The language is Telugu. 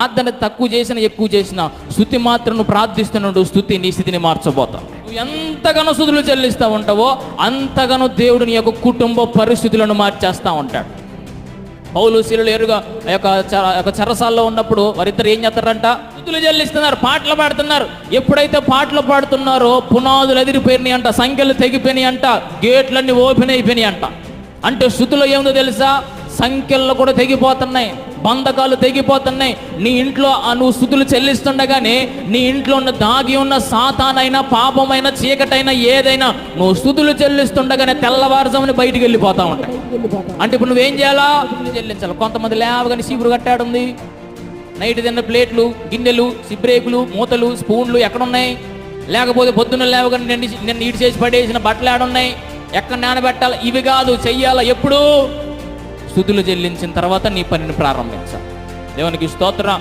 ప్రార్థన తక్కువ చేసినా ఎక్కువ చేసినా స్తుతి మాత్రం నువ్వు ప్రార్థిస్తున్నాడు, స్తుతి నీ స్థితిని మార్చబోతావు. నువ్వు ఎంతగానో స్తుతులు చెల్లిస్తూ ఉంటావో అంతగానో దేవుడు నీ యొక్క కుటుంబ పరిస్థితులను మార్చేస్తూ ఉంటాడు. పౌలు శీలులు ఎరుగా యొక్క చెరసాల్లో ఉన్నప్పుడు వారిద్దరు ఏం చేస్తారంట? స్తుతులు చెల్లిస్తున్నారు, పాటలు పాడుతున్నారు. ఎప్పుడైతే పాటలు పాడుతున్నారో పునాదులు ఎదిరిపోయినాయి అంట, సంఖ్యలు తెగిపోయినాయి అంట, గేట్లన్నీ ఓపెన్ అయిపోయినాయి అంట. అంటే స్తుతిలో ఏముందో తెలుసా? సంఖ్యల్లో కూడా తెగిపోతున్నాయి, బంధకాలు తెగిపోతున్నాయి. నీ ఇంట్లో నువ్వు స్తుతులు చెల్లిస్తుండగానే నీ ఇంట్లో ఉన్న దాగి ఉన్న సాతానైనా పాపమైన చీకటైనా ఏదైనా నువ్వు స్తుతులు చెల్లిస్తుండగానే తెల్లవారుజామున బయటికి వెళ్ళిపోతా ఉంటాయి. అంటే ఇప్పుడు నువ్వేం చేయాలా? చెల్లించాలి. కొంతమంది లేవగానే చీపురు కట్టాడుంది, నైట్ తిన్న ప్లేట్లు, గిన్నెలు, సిబ్రేకులు, మూతలు, స్పూన్లు ఎక్కడున్నాయి? లేకపోతే పొద్దున్న లేవగానే నిన్ను ఈడు చేసి పడేసిన బట్టలు ఏడున్నాయి? ఎక్కడ నానబెట్టాలి? ఇవి కాదు, చెయ్యాలా. ఎప్పుడు? స్తుతులు చెల్లించిన తర్వాత నీ పనిని ప్రారంభించాలి. దేవునికి స్తోత్రం.